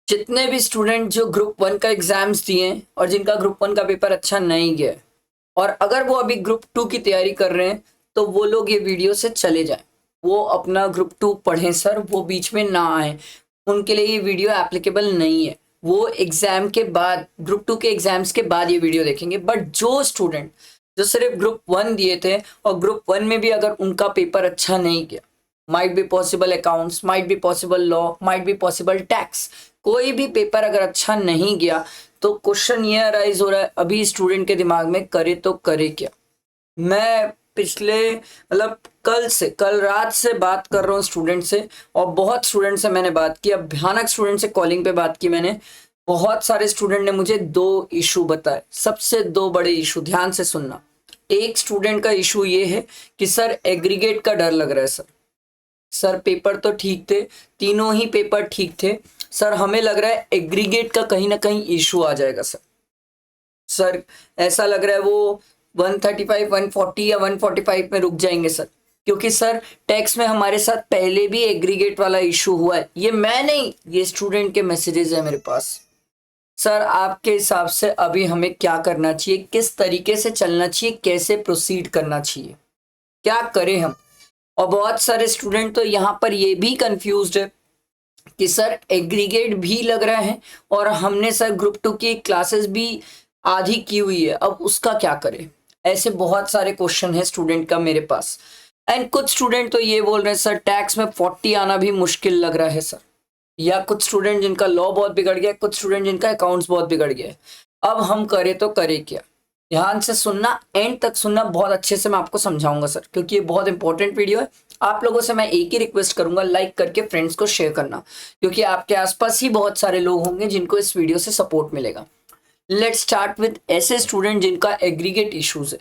जितने भी स्टूडेंट जो ग्रुप वन का एग्जाम्स दिए हैं और जिनका ग्रुप वन का पेपर अच्छा नहीं गया है, और अगर वो अभी ग्रुप टू की तैयारी कर रहे हैं तो वो लोग ये वीडियो से चले जाएं। वो अपना ग्रुप टू पढ़ें सर, वो बीच में ना आए। उनके लिए ये वीडियो एप्लीकेबल नहीं है। वो एग्जाम के बाद, ग्रुप टू के एग्जाम्स के बाद ये वीडियो देखेंगे। बट जो स्टूडेंट जो सिर्फ ग्रुप वन दिए थे और ग्रुप वन में भी अगर उनका पेपर अच्छा नहीं गया, might be possible accounts, might be possible law, might be possible tax, कोई भी पेपर अगर अच्छा नहीं गया तो क्वेश्चन ये अराइज हो रहा है अभी स्टूडेंट के दिमाग में, करे तो करे क्या। मैं पिछले मतलब कल रात से बात कर रहा हूँ स्टूडेंट से, और बहुत स्टूडेंट से मैंने बात की। अब भयानक स्टूडेंट से कॉलिंग पे बात की मैंने। बहुत सारे स्टूडेंट ने मुझे दो इशू बताए, सबसे दो बड़े इशू, ध्यान से सुनना। एक स्टूडेंट का इशू ये है कि सर एग्रीगेट का डर लग रहा है। सर पेपर तो ठीक थे, तीनों ही पेपर ठीक थे सर, हमें लग रहा है एग्रीगेट का कहीं ना कहीं इशू आ जाएगा सर ऐसा लग रहा है वो 135, 140 या 145 में रुक जाएंगे सर, क्योंकि सर टैक्स में हमारे साथ पहले भी एग्रीगेट वाला इशू हुआ है। ये मैं नहीं, ये स्टूडेंट के मैसेजेस है मेरे पास। सर आपके हिसाब से अभी हमें क्या करना चाहिए, किस तरीके से चलना चाहिए, कैसे प्रोसीड करना चाहिए, क्या करें हम। और बहुत सारे स्टूडेंट तो यहाँ पर ये भी कंफ्यूज्ड है कि सर एग्रीगेट भी लग रहा है और हमने सर ग्रुप टू की क्लासेस भी आधी की हुई है, अब उसका क्या करें। ऐसे बहुत सारे क्वेश्चन है स्टूडेंट का मेरे पास। एंड कुछ स्टूडेंट तो ये बोल रहे हैं सर टैक्स में 40 आना भी मुश्किल लग रहा है सर, या कुछ स्टूडेंट जिनका लॉ बहुत बिगड़ गया है, कुछ स्टूडेंट जिनका अकाउंट्स बहुत बिगड़ गया है। अब हम करें तो करें क्या। ध्यान से सुनना, एंड तक सुनना, बहुत अच्छे से मैं आपको समझाऊंगा सर, क्योंकि ये बहुत इंपॉर्टेंट वीडियो है। आप लोगों से मैं एक ही रिक्वेस्ट करूंगा, लाइक करके फ्रेंड्स को शेयर करना, क्योंकि आपके आसपास ही बहुत सारे लोग होंगे जिनको इस वीडियो से सपोर्ट मिलेगा। लेट्स स्टार्ट विद ऐसे स्टूडेंट जिनका एग्रीगेट इश्यूज है।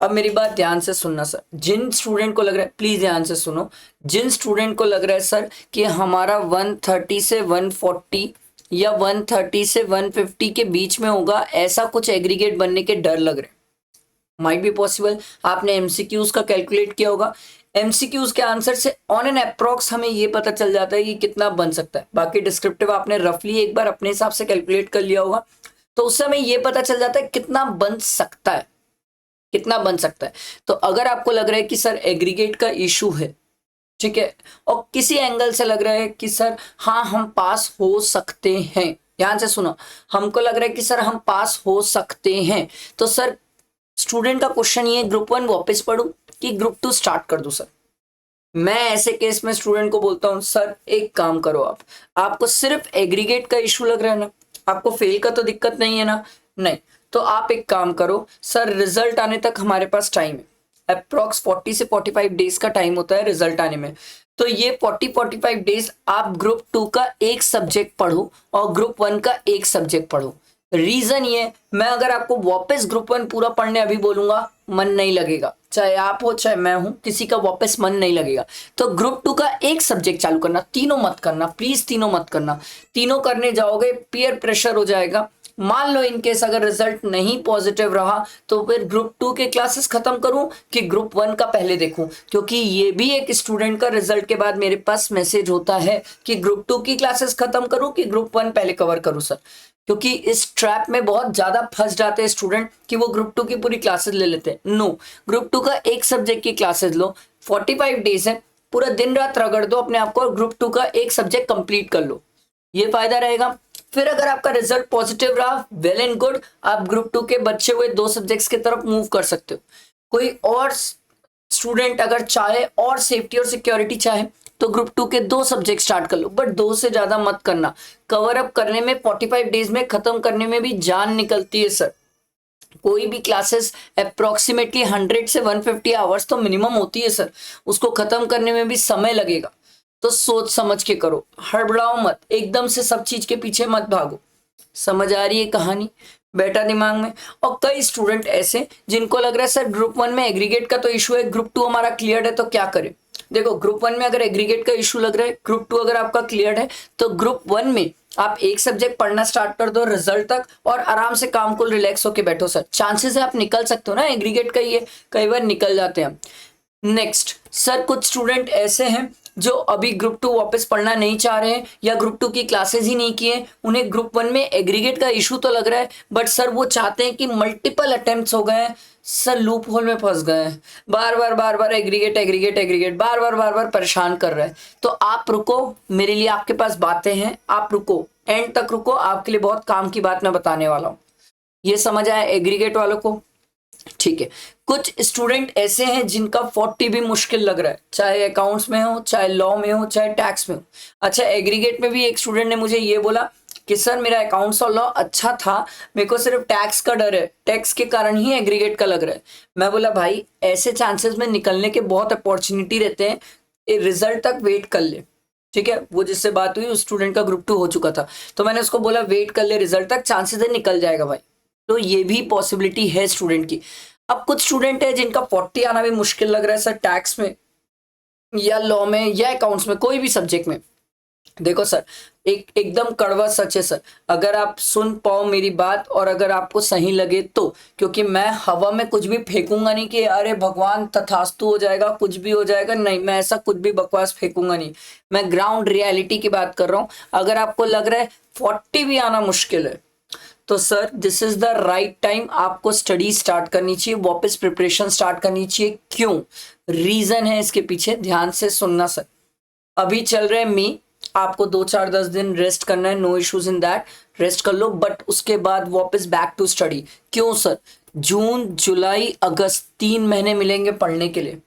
अब मेरी बात ध्यान से सुनना सर, जिन स्टूडेंट को लग रहा है, प्लीज ध्यान से सुनो, जिन स्टूडेंट को लग रहा है सर कि हमारा 130 से 140 या 130 से 150 के बीच में होगा, ऐसा कुछ एग्रीगेट बनने के डर लग रहे हैं, माइट बी पॉसिबल। आपने एमसीक्यूज का कैलकुलेट किया होगा, एमसीक्यूज के आंसर से ऑन एन अप्रॉक्स हमें ये पता चल जाता है कि कितना बन सकता है। बाकी डिस्क्रिप्टिव आपने रफली एक बार अपने हिसाब से कैलकुलेट कर लिया होगा, तो उससे हमें ये पता चल जाता है कितना बन सकता है, कितना बन सकता है। तो अगर आपको लग रहा है कि सर एग्रीगेट का इशू है, ठीक है, और किसी एंगल से लग रहा है कि सर हाँ हम पास हो सकते हैं, ध्यान से सुनो, हमको लग रहा है कि सर हम पास हो सकते हैं, तो सर स्टूडेंट का क्वेश्चन ये, ग्रुप वन वापस पढ़ूं कि ग्रुप टू स्टार्ट कर दूं सर। मैं ऐसे केस में स्टूडेंट को बोलता हूं सर एक काम करो, आपको सिर्फ एग्रीगेट का इशू लग रहा है ना, आपको फेल का तो दिक्कत नहीं है ना, नहीं, तो आप एक काम करो सर, रिजल्ट आने तक हमारे पास टाइम है, अप्रॉक्स 40 से 45 डेज का टाइम होता है रिजल्ट आने में। तो ये 40-45 डेज आप ग्रुप टू का एक सब्जेक्ट पढ़ो और ग्रुप वन का एक सब्जेक्ट पढ़ो। रीजन ये, मैं अगर आपको वापस ग्रुप वन पूरा पढ़ने अभी बोलूंगा, मन नहीं लगेगा, चाहे आप हो चाहे मैं हूं, किसी का वापस मन नहीं लगेगा। तो ग्रुप टू का एक सब्जेक्ट चालू करना, तीनों मत करना प्लीज, तीनों मत करना। तीनों करने जाओगे पीयर प्रेशर हो जाएगा। मान लो इनकेस अगर रिजल्ट नहीं पॉजिटिव रहा तो फिर ग्रुप टू के क्लासेस खत्म करूं कि ग्रुप वन का पहले देखूं, क्योंकि ये भी एक स्टूडेंट का रिजल्ट के बाद मेरे पास मैसेज होता है कि ग्रुप टू की क्लासेस खत्म करूं कि ग्रुप वन पहले कवर करूं सर। क्योंकि इस ट्रैप में बहुत ज्यादा फंस जाते हैं स्टूडेंट कि वो ग्रुप टू की पूरी क्लासेस ले लेते हैं। नो, ग्रुप टू का एक सब्जेक्ट की क्लासेस लो, 45 डेज है, पूरा दिन रात रगड़ दो अपने आप को, ग्रुप टू का एक सब्जेक्ट कंप्लीट कर लो, ये फायदा रहेगा। फिर अगर आपका रिजल्ट पॉजिटिव रहा, वेल एंड गुड, आप ग्रुप टू के बचे हुए दो सब्जेक्ट्स की तरफ मूव कर सकते हो। कोई और स्टूडेंट अगर चाहे और सेफ्टी और सिक्योरिटी चाहे तो ग्रुप टू के दो सब्जेक्ट स्टार्ट कर लो, बट दो से ज्यादा मत करना। कवर अप करने में 45 डेज में खत्म करने में भी जान निकलती है सर। कोई भी क्लासेस अप्रोक्सीमेटली 100 से 150 आवर्स तो मिनिमम होती है सर, उसको खत्म करने में भी समय लगेगा। तो सोच समझ के करो, हड़बड़ाओ मत, एकदम से सब चीज के पीछे मत भागो। समझ आ रही है कहानी, बैठा दिमाग में। और कई स्टूडेंट ऐसे जिनको लग रहा है सर ग्रुप वन में एग्रीगेट का तो इशू है, ग्रुप टू हमारा क्लियर है, तो क्या करें। देखो, ग्रुप वन में अगर एग्रीगेट का इशू लग रहा है, ग्रुप टू अगर आपका क्लियर है, तो ग्रुप वन में आप एक सब्जेक्ट पढ़ना स्टार्ट कर दो रिजल्ट तक, और आराम से काम को रिलैक्स होके बैठो सर। चांसेस है आप निकल सकते हो ना, एग्रीगेट का ही है, कई बार निकल जाते हैं। नेक्स्ट सर, कुछ स्टूडेंट ऐसे हैं जो अभी ग्रुप 2 वापस पढ़ना नहीं चाह रहे हैं या ग्रुप 2 की क्लासेस ही नहीं किए, उन्हें ग्रुप 1 में एग्रीगेट का इशू तो लग रहा है, बट सर वो चाहते हैं कि मल्टीपल अटेम्प्ट्स हो गए हैं, सर लूप होल में फंस गए हैं, बार बार एग्रीगेट एग्रीगेट एग्रीगेट बार बार परेशान कर रहे हैं। तो आप रुको, मेरे लिए आपके पास बातें हैं, आप रुको, एंड तक रुको, आपके लिए बहुत काम की बात मैं बताने वाला हूँ। ये समझ आया एग्रीगेट वालों को? ठीक है। कुछ स्टूडेंट ऐसे हैं जिनका 40 भी मुश्किल लग रहा है, चाहे अकाउंट्स में हो, चाहे लॉ में हो, चाहे टैक्स में हो। अच्छा, एग्रीगेट में भी एक स्टूडेंट ने मुझे ये बोला कि सर मेरा अकाउंट्स और लॉ अच्छा था, मेरे को सिर्फ टैक्स का डर है, टैक्स के कारण ही एग्रीगेट का लग रहा है। मैं बोला भाई ऐसे चांसेस में निकलने के बहुत अपॉर्चुनिटी रहते हैं, रिजल्ट तक वेट कर ले। ठीक है, वो जिससे बात हुई उस स्टूडेंट का ग्रुप 2 हो चुका था, तो मैंने उसको बोला वेट कर ले, रिजल्ट तक चांसेस है निकल जाएगा भाई। तो ये भी पॉसिबिलिटी है स्टूडेंट की। अब कुछ स्टूडेंट है जिनका 40 आना भी मुश्किल लग रहा है सर, टैक्स में या लॉ में या अकाउंट्स में, कोई भी सब्जेक्ट में। देखो सर, एकदम कड़वा सच है सर, अगर आप सुन पाओ मेरी बात और अगर आपको सही लगे तो, क्योंकि मैं हवा में कुछ भी फेंकूंगा नहीं कि अरे भगवान तथास्तु हो जाएगा, कुछ भी हो जाएगा, नहीं, मैं ऐसा कुछ भी बकवास फेंकूंगा नहीं। मैं ग्राउंड रियलिटी की बात कर रहा हूं। अगर आपको लग रहा है 40 भी आना मुश्किल है, तो sir this is the right time, आपको स्टडी स्टार्ट करनी चाहिए, वापस प्रिपरेशन स्टार्ट करनी चाहिए। क्यों? रीजन है इसके पीछे, ध्यान से सुनना सर। अभी चल रहे मई, आपको 2-4-10 दिन रेस्ट करना है, no issues in that, rest कर लो, बट उसके बाद वापस बैक टू स्टडी। क्यों सर? जून, जुलाई, अगस्त 3 महीने मिलेंगे पढ़ने के लिए।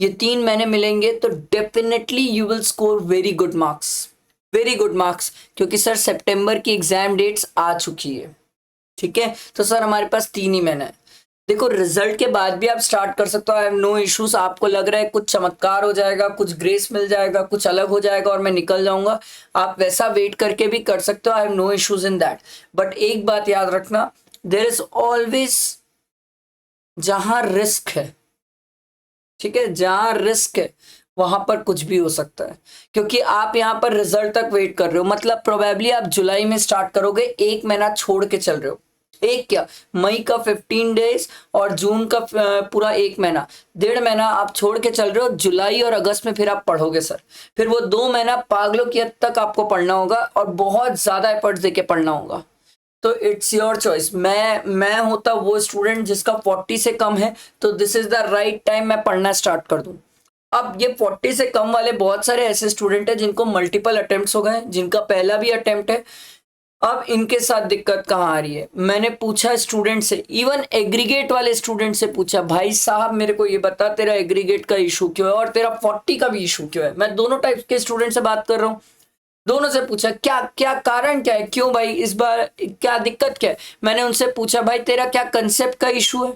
ये 3 महीने मिलेंगे तो definitely you will score very good marks, very good marks, क्योंकि सर सितंबर की एग्जाम डेट्स आ चुकी है। ठीक है, तो सर हमारे पास 3 ही महीना है। देखो रिजल्ट के बाद भी आप स्टार्ट कर सकते हो, आई हैव नो इश्यूज। आपको लग रहा है कुछ चमत्कार हो जाएगा, कुछ ग्रेस मिल जाएगा, कुछ अलग हो जाएगा और मैं निकल जाऊंगा, आप वैसा वेट करके भी कर सकते हो, I have no issues in that. But एक बात याद रखना, देयर इज ऑलवेज, जहां रिस्क है, ठीक है, जहां रिस्क है वहां पर कुछ भी हो सकता है, क्योंकि आप यहाँ पर रिजल्ट तक वेट कर रहे हो, मतलब प्रोबेबली आप जुलाई में स्टार्ट करोगे, 1 महीना छोड़ के चल रहे हो। एक क्या, मई का 15 डेज और जून का पूरा 1 महीना, 1.5 महीना आप छोड़ के चल रहे हो। जुलाई और अगस्त में फिर आप पढ़ोगे सर, फिर वो 2 महीना पागलों की हद तक आपको पढ़ना होगा और बहुत ज्यादा एफर्ट्स देके पढ़ना होगा। तो इट्स योर चॉइस। मैं होता वो स्टूडेंट जिसका 40 से कम है, तो this is the right time मैं पढ़ना स्टार्ट कर दूं। अब ये 40 से कम वाले बहुत सारे ऐसे स्टूडेंट हैं जिनको मल्टीपल अटेम्प्ट्स हो गए, जिनका पहला भी अटेम्प्ट है। अब इनके साथ दिक्कत कहाँ आ रही है? मैंने पूछा स्टूडेंट से, इवन एग्रीगेट वाले स्टूडेंट से पूछा, भाई साहब मेरे को ये बता तेरा एग्रीगेट का इशू क्यों है और तेरा 40 का भी इशू क्यों है। मैं दोनों टाइप के स्टूडेंट से बात कर रहा हूँ, दोनों से पूछा क्या क्या कारण क्या है, क्यों भाई इस बार क्या दिक्कत क्या है। मैंने उनसे पूछा भाई तेरा क्या कंसेप्ट का इशू है?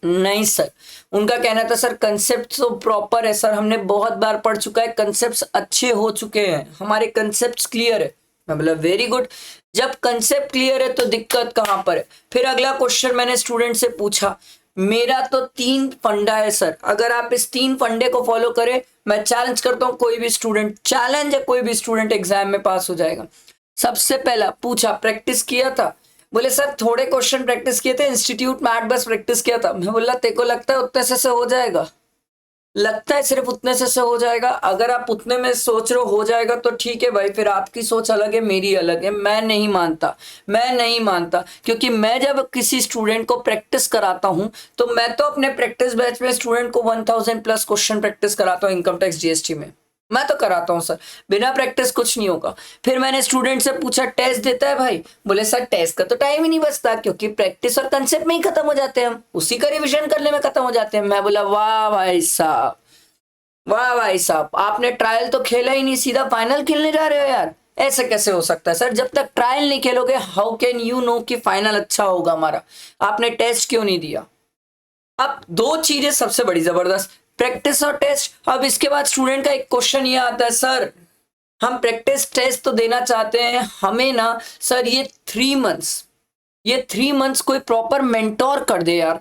नहीं सर, उनका कहना था सर कंसेप्ट तो प्रॉपर है सर, हमने बहुत बार पढ़ चुका है, कंसेप्ट्स अच्छे हो चुके हैं, हमारे कंसेप्ट्स क्लियर है। मैं बोला वेरी गुड, जब कंसेप्ट क्लियर है तो दिक्कत कहां पर है? फिर अगला क्वेश्चन मैंने स्टूडेंट से पूछा, मेरा तो 3 फंडा है सर, अगर आप इस 3 फंडे को फॉलो करें, मैं चैलेंज करता हूं कोई भी स्टूडेंट, चैलेंज है कोई भी स्टूडेंट एग्जाम में पास हो जाएगा। सबसे पहला पूछा प्रैक्टिस किया था? बोले सर थोड़े क्वेश्चन प्रैक्टिस किए थे, इंस्टीट्यूट मैथ बस प्रैक्टिस किया था। मैं बोला तेरे को लगता है उतने से हो जाएगा? लगता है सिर्फ उतने से हो जाएगा? अगर आप उतने में सोच रहे हो जाएगा तो ठीक है भाई, फिर आपकी सोच अलग है, मेरी अलग है। मैं नहीं मानता, मैं नहीं मानता, क्योंकि मैं जब किसी स्टूडेंट को प्रैक्टिस कराता हूं तो मैं तो अपने प्रैक्टिस बैच में स्टूडेंट को 1000+ क्वेश्चन प्रैक्टिस कराता हूं इनकम टैक्स जीएसटी में, मैं तो कराता हूं सर, बिना प्रैक्टिस कुछ नहीं होगा। फिर मैंने स्टूडेंट से पूछा टेस्ट देता है भाई? बोले सर टेस्ट का तो टाइम ही नहीं बचता, क्योंकि प्रैक्टिस और कंसेप्ट में ही खत्म हो जाते हैं, हम उसी का रिवीजन करने में खत्म हो जाते हैं। मैं बोला वाह भाई साहब, वाह भाई साहब, आपने ट्रायल तो खेला ही नहीं, सीधा फाइनल खेलने जा रहे हो यार, ऐसे कैसे हो सकता है सर? जब तक ट्रायल नहीं खेलोगे हाउ कैन यू नो कि फाइनल अच्छा होगा हमारा? आपने टेस्ट क्यों नहीं दिया? अब 2 चीजें सबसे बड़ी जबरदस्त, प्रैक्टिस और टेस्ट। अब इसके बाद स्टूडेंट का एक क्वेश्चन ये आता है, सर हम प्रैक्टिस टेस्ट तो देना चाहते हैं, हमें ना सर ये 3 मंथ्स कोई प्रॉपर मेंटोर कर दे यार।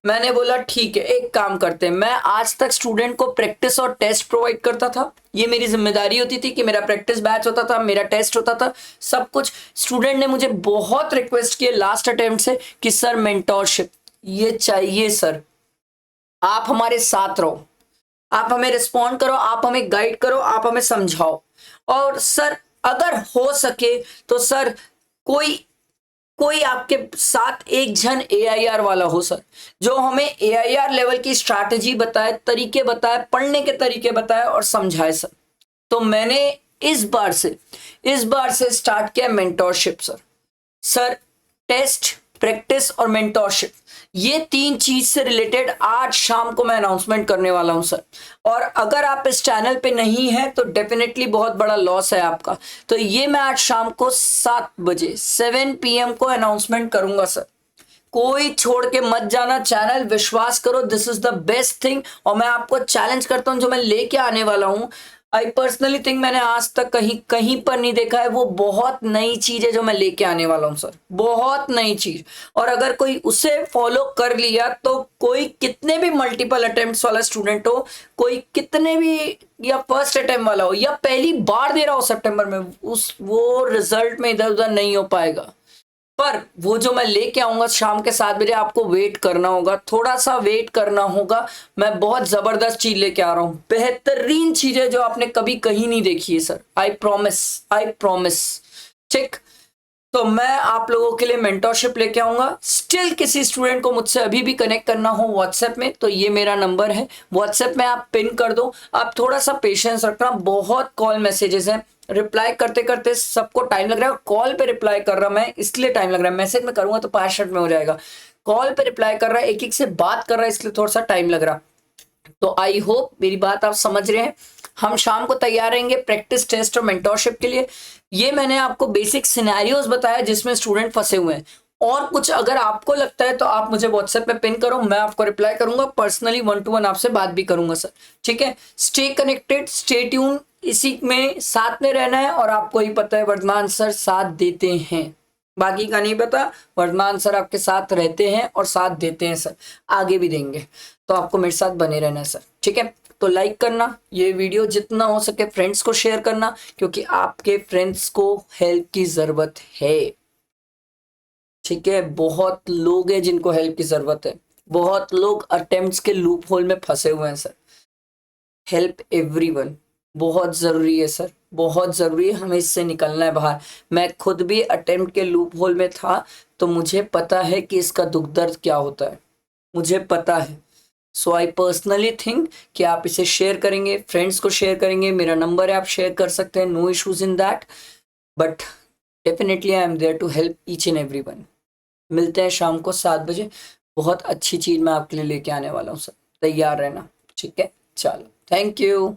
मैंने बोला ठीक है, एक काम करते हैं, मैं आज तक स्टूडेंट को प्रैक्टिस और टेस्ट प्रोवाइड करता था, ये मेरी जिम्मेदारी होती थी कि मेरा प्रैक्टिस बैच होता था, मेरा टेस्ट होता था, सब कुछ। स्टूडेंट ने मुझे बहुत रिक्वेस्ट किए लास्ट अटेम्प्ट से कि सर मेंटोरशिप ये चाहिए सर, आप हमारे साथ रहो। आप हमें रिस्पॉन्ड करो, आप हमें गाइड करो, आप हमें समझाओ। और सर अगर हो सके तो सर कोई कोई आपके साथ एक जन AIR वाला हो सर, जो हमें AIR लेवल की स्ट्रैटेजी बताए, तरीके बताए, पढ़ने के तरीके बताए और समझाए सर। तो मैंने इस बार से स्टार्ट किया mentorship sir. Sir test, practice और मेंटोरशिप, ये 3 चीज से रिलेटेड आज शाम को मैं अनाउंसमेंट करने वाला हूं सर। और अगर आप इस चैनल पे नहीं है तो डेफिनेटली बहुत बड़ा लॉस है आपका। तो ये मैं आज शाम को 7 बजे 7 PM को अनाउंसमेंट करूंगा सर। कोई छोड़ के मत जाना चैनल, विश्वास करो this is the best thing. और मैं आपको चैलेंज करता हूं, जो मैं लेके आने वाला हूं, आई पर्सनली थिंक मैंने आज तक कहीं कहीं पर नहीं देखा है। वो बहुत नई चीज है जो मैं लेके आने वाला हूं सर, बहुत नई चीज। और अगर कोई उसे फॉलो कर लिया तो कोई कितने भी मल्टीपल अटेम्प्ट्स वाला स्टूडेंट हो, कोई कितने भी, या फर्स्ट अटेम्प्ट वाला हो या पहली बार दे रहा हो सितंबर में, वो रिजल्ट में इधर उधर नहीं हो पाएगा। पर वो जो मैं लेके आऊंगा शाम के 7 बजे, आपको वेट करना होगा, थोड़ा सा वेट करना होगा। मैं बहुत जबरदस्त चीज लेके आ रहा हूं, बेहतरीन चीजें जो आपने कभी कहीं नहीं देखी है sir. I promise, I promise. ठीक, तो मैं आप लोगों के लिए मेंटोरशिप लेके आऊंगा। स्टिल किसी स्टूडेंट को मुझसे अभी भी कनेक्ट करना हो व्हाट्सएप में, तो ये मेरा नंबर है, व्हाट्सएप में आप पिन कर दो। आप थोड़ा सा पेशेंस रखना, बहुत कॉल मैसेजेस हैं, रिप्लाई करते करते सबको टाइम लग रहा है। कॉल पे रिप्लाई कर रहा मैं इसलिए टाइम लग रहा है, मैसेज में करूंगा तो 5 मिनट में हो जाएगा। कॉल पे रिप्लाई कर रहा है, एक एक से बात कर रहा है, इसलिए थोड़ा सा टाइम लग रहा। तो आई होप मेरी बात आप समझ रहे हैं। हम शाम को तैयार रहेंगे प्रैक्टिस, टेस्ट और मेंटोरशिप के लिए। ये मैंने आपको बेसिक सिनेरियोज बताया जिसमें स्टूडेंट फंसे हुए हैं। और कुछ अगर आपको लगता है तो आप मुझे व्हाट्सएप पे पिन करो, मैं आपको रिप्लाई करूंगा, पर्सनली 1-to-1 आपसे बात भी करूंगा सर। ठीक है, स्टे कनेक्टेड, स्टे ट्यून, इसी में साथ में रहना है। और आपको ही पता है वर्धमान सर साथ देते हैं, बाकी का नहीं पता। वर्धमान सर आपके साथ रहते हैं और साथ देते हैं सर, आगे भी देंगे। तो आपको मेरे साथ बने रहना है सर। ठीक है, तो लाइक करना, ये वीडियो जितना हो सके फ्रेंड्स को शेयर करना, क्योंकि आपके फ्रेंड्स को हेल्प की जरूरत है। ठीक है, बहुत लोग हैं जिनको हेल्प की जरूरत है, बहुत लोग अटेम्प्ट्स के लूप होल में फंसे हुए हैं सर। हेल्प एवरीवन बहुत जरूरी है सर, बहुत जरूरी है, हमें इससे निकलना है बाहर। मैं खुद भी अटेम्प्ट के लूप होल में था, तो मुझे पता है कि इसका दुख दर्द क्या होता है, मुझे पता है। सो आई पर्सनली थिंक कि आप इसे शेयर करेंगे, फ्रेंड्स को शेयर करेंगे, मेरा नंबर है, आप शेयर कर सकते हैं, no issues in that. But definitely I am there to help each and every one. मिलते हैं शाम को 7 बजे, बहुत अच्छी चीज मैं आपके लिए लेके आने वाला हूँ सर, तैयार रहना। ठीक है, चलो, थैंक यू।